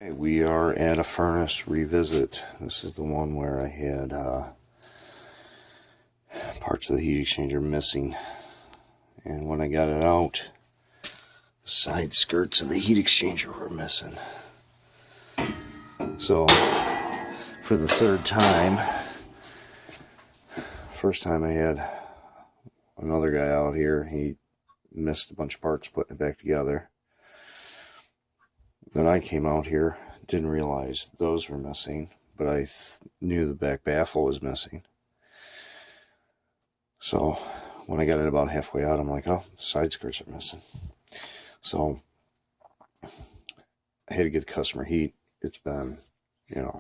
Okay, we are at a furnace revisit. This is the one where I had parts of the heat exchanger missing. And when I got it out, the side skirts of the heat exchanger were missing. So, for the third time, first time I had another guy out here, he missed a bunch of parts putting it back together. Then I came out here, didn't realize those were missing, but I knew the back baffle was missing. So when I got it about halfway out, I'm like, oh, the side skirts are missing. So I had to get the customer heat. It's been, in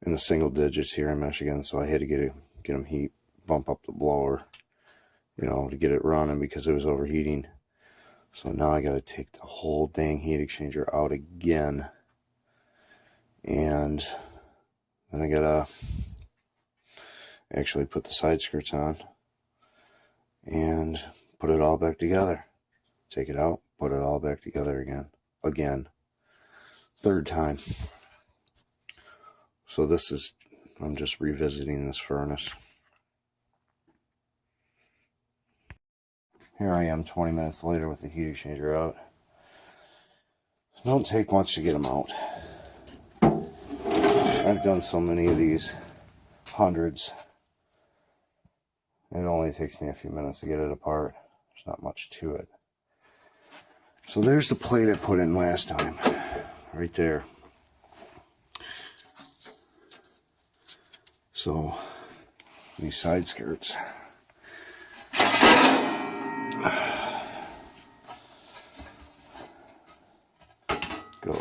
the single digits here in Michigan, so I had to get them heat, bump up the blower, to get it running because it was overheating. So now I got to take the whole dang heat exchanger out again. And then I got to actually put the side skirts on and put it all back together. Take it out, put it all back together again. Third time. So I'm just revisiting this furnace. Here I am 20 minutes later with the heat exchanger out. Don't take much to get them out. I've done so many of these, hundreds. It only takes me a few minutes to get it apart. There's not much to it. So there's the plate I put in last time, right there. So these side skirts. Go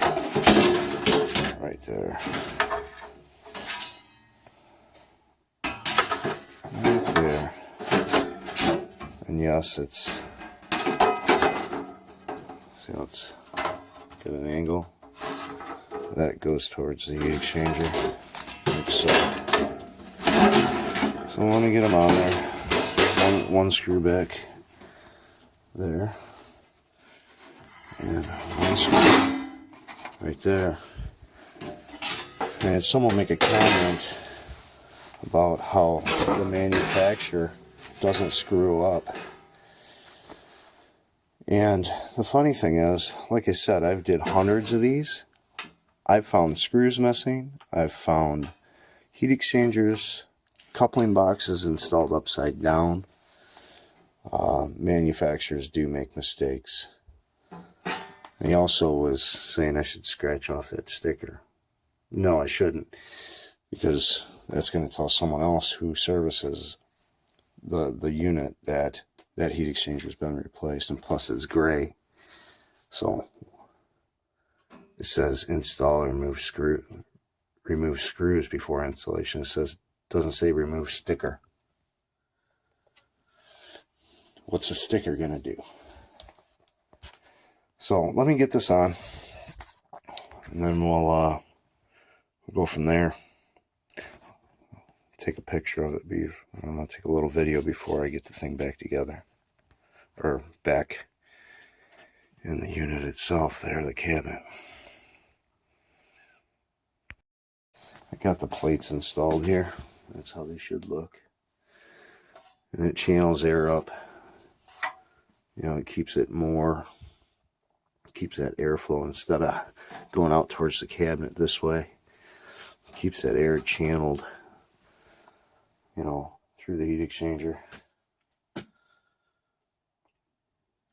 right there. Right there. And yes, let's get an angle. That goes towards the heat exchanger, like so. So let me get them on there. One screw back there. And one screw right there. I had someone make a comment about how the manufacturer doesn't screw up. And the funny thing is, like I said, I've did hundreds of these. I've found screws missing. I've found heat exchangers, coupling boxes installed upside down. Manufacturers do make mistakes. He also was saying I should scratch off that sticker. No, I shouldn't, because that's going to tell someone else who services the unit that heat exchanger has been replaced, and plus it's gray. So it says install or remove screws before installation. It doesn't say remove sticker. What's the sticker gonna do? So let me get this on, and then we'll go from there. Take a picture of it. I'm gonna take a little video before I get the thing back together, or back in the unit itself there, the cabinet. I got the plates installed here. That's how they should look. And it channels air up. It keeps that airflow instead of going out towards the cabinet this way. It keeps that air channeled, through the heat exchanger.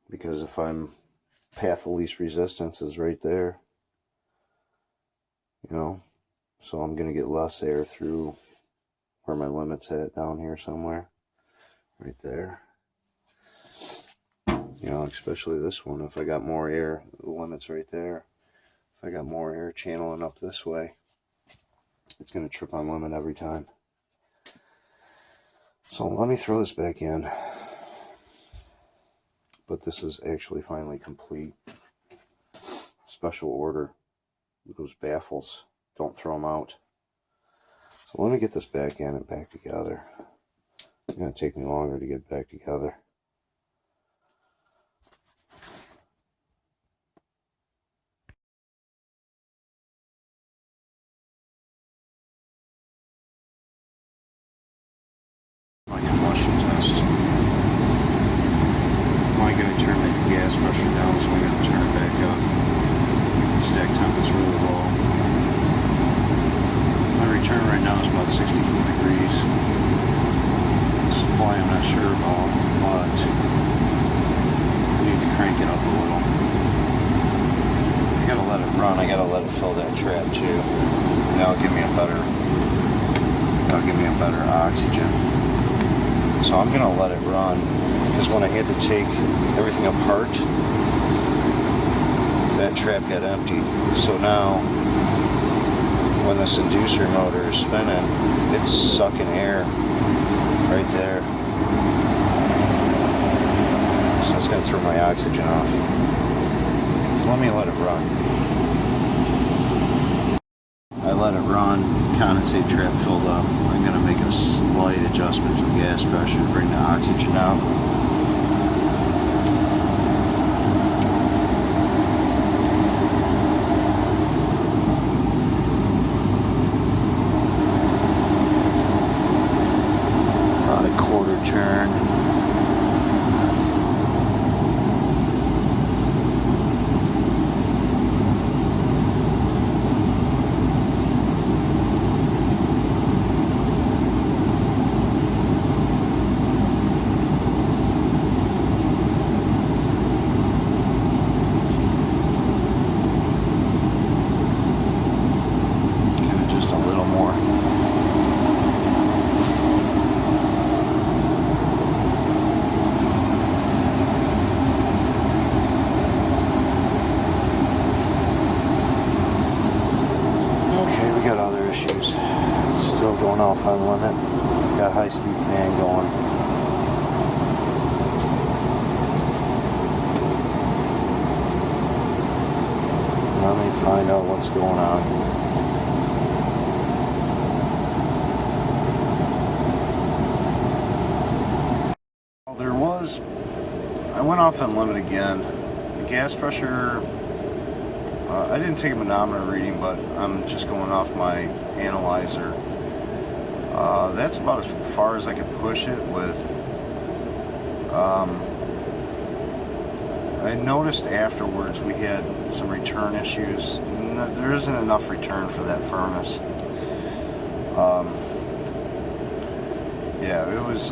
Because if I'm path of least resistance is right there, so I'm going to get less air through where my limit's at, down here somewhere, right there. Especially this one, if I got more air, the limit's right there. If I got more air channeling up this way, it's going to trip on limit every time. So let me throw this back in. But this is actually finally complete. Special order. Those baffles, don't throw them out. So let me get this back in and back together. It's going to take me longer to get back together. temp is really low. My return right now is about 64 degrees. Supply I'm not sure about, but I need to crank it up a little. I gotta let it run. I gotta let it fill that trap too. That'll give me a better oxygen. So I'm gonna let it run, because when I had to take everything apart, that trap got empty. So now when this inducer motor is spinning, it's sucking air right there. So it's gonna throw my oxygen off. So let me let it run. I let it run, condensate trap filled up. I'm going to make a slight adjustment to the gas pressure to bring the oxygen out. About a quarter turn. Still going off on limit. Got high-speed fan going. Let me find out what's going on. Well, I went off on limit again. The gas pressure, I didn't take a manometer reading, but I'm just going off my analyzer. That's about as far as I could push it with. I noticed afterwards we had some return issues. There isn't enough return for that furnace. Yeah, it was.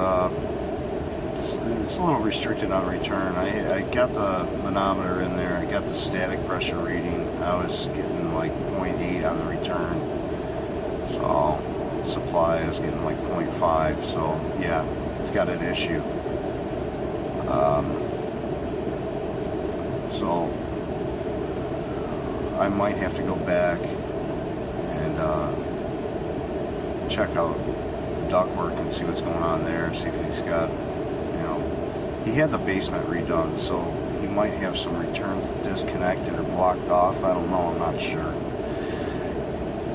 It's a little restricted on return. I got the manometer in there. I got the static pressure reading. I was getting like 0.8 on the return. So supply I was getting like 0.5. So yeah, it's got an issue. So I might have to go back and check out the ductwork and see what's going on there. See if he's got, he had the basement redone, so he might have some return disconnected or blocked off. I don't know, I'm not sure.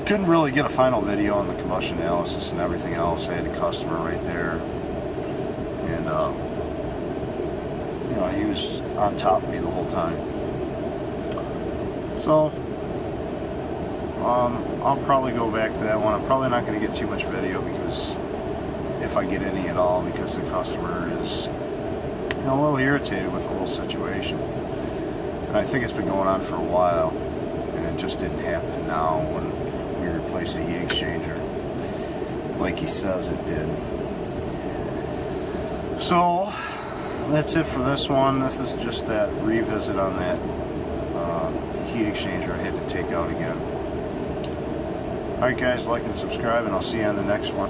Couldn't really get a final video on the combustion analysis and everything else. I had a customer right there, and he was on top of me the whole time. So I'll probably go back to that one. I'm probably not going to get too much video, because if I get any at all, because the customer is a little irritated with the whole situation. And I think it's been going on for a while, and it just didn't happen now when we replaced the heat exchanger like he says it did. So that's it for this one. This is just that revisit on that heat exchanger I had to take out again. Alright guys, like and subscribe, and I'll see you on the next one.